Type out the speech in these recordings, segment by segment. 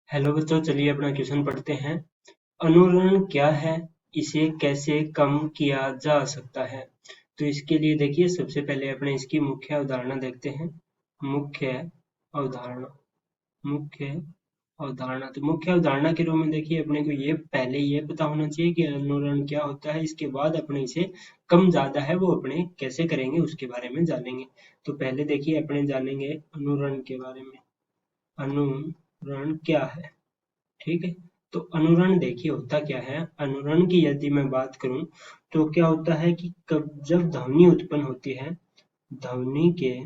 Hello बच्चों, चलिए अपना क्वेश्चन पढ़ते हैं। अनुरण क्या है, इसे कैसे कम किया जा सकता है? तो इसके लिए देखिए, सबसे पहले अपने इसकी मुख्य अवधारणा देखते हैं। मुख्य अवधारणा। मुख्य अवधारणा तो मुख्य अवधारणा के रूप में देखिए, अपने को ये पहले ये पता होना चाहिए कि अनुरण क्या होता है। इसके बाद अपने इसे कम ज्यादा है वो अपने कैसे करेंगे उसके बारे में जानेंगे। तो पहले देखिए, अपने जानेंगे अनुरण के बारे में। अनुरण क्या है? ठीक है। तो अनुरण देखिए होता क्या है। अनुरण की यदि मैं बात करूं तो क्या होता है कि जब ध्वनि उत्पन्न होती है, ध्वनि के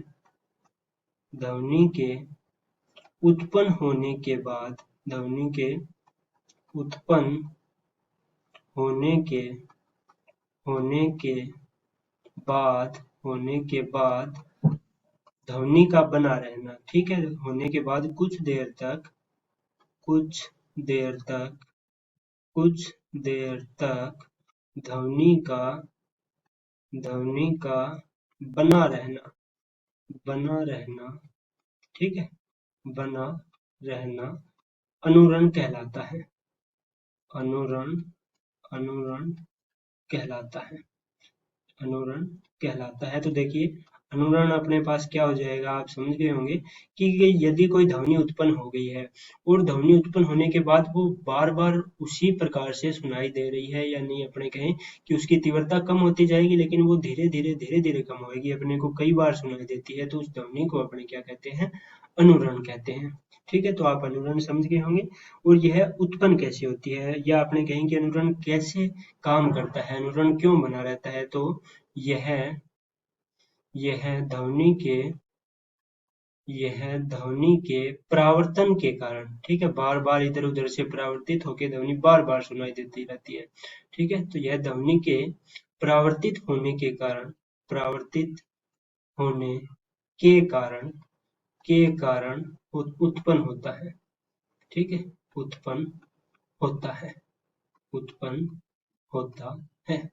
ध्वनि के उत्पन्न होने के बाद, ध्वनि के उत्पन्न होने के होने के बाद ध्वनि का बना रहना, ठीक है, होने के बाद कुछ देर तक कुछ देर तक ध्वनि का ध्वनि का बना रहना, बना रहना, ठीक है, बना रहना अनुरण कहलाता है। अनुरण अनुरण कहलाता है। अनुरण कहलाता है। तो देखिए, अनुरण अपने पास क्या हो जाएगा, आप समझ गए होंगे कि यदि कोई ध्वनि उत्पन्न हो गई है और ध्वनि उत्पन्न होने के बाद वो बार बार उसी प्रकार से सुनाई दे रही है, या नहीं अपने कहें कि उसकी तीव्रता कम होती जाएगी, लेकिन वो धीरे धीरे कम होगी, अपने को कई बार सुनाई देती है, तो उस ध्वनि को अपने क्या कहते हैं, अनुरण कहते हैं। ठीक है, तो आप अनुरण समझ गए होंगे। और यह उत्पन्न कैसे होती है, या आपने कहें कि अनुरण कैसे काम करता है, अनुरण क्यों बना रहता है। तो यह यह ध्वनि के यह ध्वनि के परावर्तन के कारण, ठीक है, बार बार इधर उधर से परावर्तित होकर ध्वनि बार बार सुनाई देती रहती है। ठीक है, तो यह ध्वनि के परावर्तित होने के कारण, परावर्तित होने के कारण उत्पन्न होता है। ठीक है, उत्पन्न होता है, उत्पन्न होता है।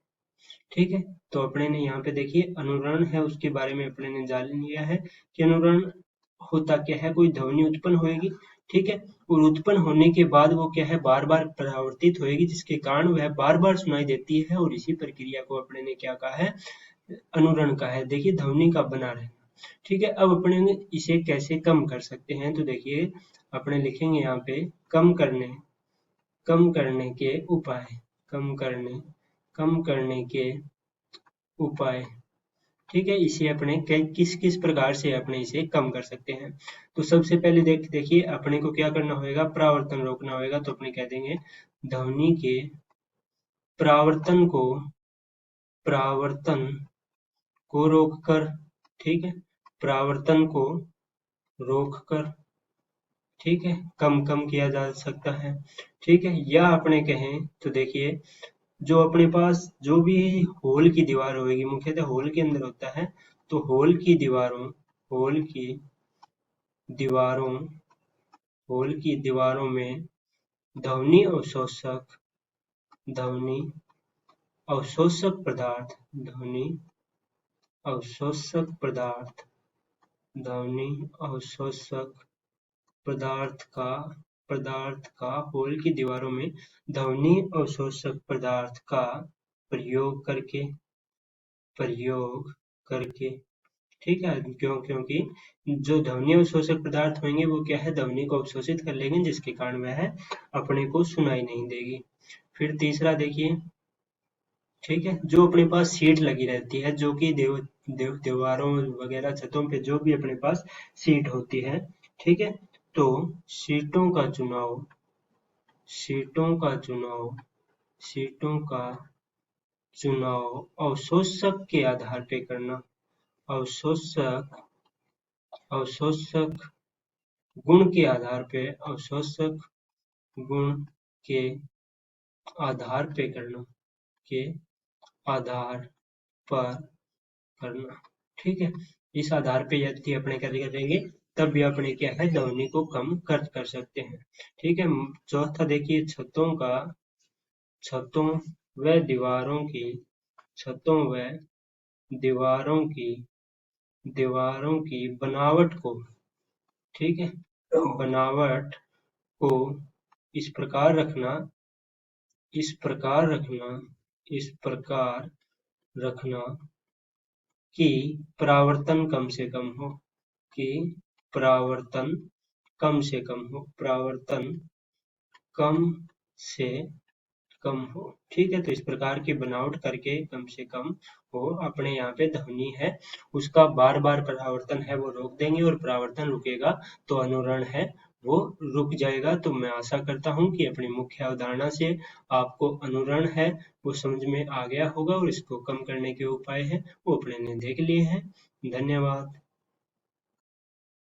ठीक है, तो अपने ने यहाँ पे देखिए अनुरण है उसके बारे में अपने ने जान लिया है कि अनुरण होता क्या है। कोई ध्वनि उत्पन्न होएगी, ठीक है, और उत्पन्न होने के बाद वो क्या है, बार बार परावर्तित होएगी, जिसके कारण वह बार बार सुनाई देती है, और इसी प्रक्रिया को अपने ने क्या कहा है, अनुरण का है। देखिए, ध्वनि का बना रहना। ठीक है, अब अपने ने इसे कैसे कम कर सकते हैं, तो देखिए अपने लिखेंगे यहाँ पे कम करने के उपाय, कम करने के उपाय। ठीक है, इसे अपने किस किस प्रकार से अपने इसे कम कर सकते हैं। तो सबसे पहले देखिए अपने को क्या करना होगा, परावर्तन रोकना होगा। तो अपने कह देंगे ध्वनि के परावर्तन को परावर्तन को रोककर, ठीक है, परावर्तन को रोककर, ठीक है, कम किया जा सकता है। ठीक है, या अपने कहें तो देखिए, जो अपने पास जो भी होल की दीवार होगी, मुख्यतः होल के अंदर होता है, तो होल की दीवारों होल की दीवारों में ध्वनि अवशोषक ध्वनि ध्वनि अवशोषक ध्वनि अवशोषक पदार्थ का होल की दीवारों में ध्वनि अवशोषक पदार्थ का प्रयोग करके प्रयोग करके ठीक है, क्योंकि जो ध्वनि अवशोषक पदार्थ होंगे वो क्या है, ध्वनि को अवशोषित कर लेंगे, जिसके कारण वह अपने को सुनाई नहीं देगी। फिर तीसरा देखिए, ठीक है, जो अपने पास सीट लगी रहती है, जो कि दीवारों वगैरह छतों पे जो भी अपने पास सीट होती है, ठीक है, तो सीटों का चुनाव सीटों का चुनाव सीटों का चुनाव अवशोषक के आधार पे करना। अवशोषक अवशोषक गुण के आधार पे अवशोषक गुण के आधार पे करना के आधार पर करना। ठीक है, इस आधार पे यदि अपने क्या करेंगे, तब भी अपने क्या है, ध्वनि को कम कर सकते हैं। ठीक है, चौथा देखिए, छतों व दीवारों की छतों व दीवारों की बनावट को, ठीक है, बनावट को इस प्रकार रखना, इस प्रकार रखना कि परावर्तन कम से कम हो, कि परावर्तन कम से कम हो, परावर्तन कम से कम हो। ठीक है, तो इस प्रकार की बनावट करके कम से कम हो। अपने यहाँ पे ध्वनि है, उसका बार बार परावर्तन है वो रोक देंगे, और परावर्तन रुकेगा तो अनुरण है वो रुक जाएगा। तो मैं आशा करता हूँ कि अपनी मुख्य अवधारणा से आपको अनुरण है वो समझ में आ गया होगा, और इसको कम करने के उपाय है वो अपने ने देख लिए हैं। धन्यवाद।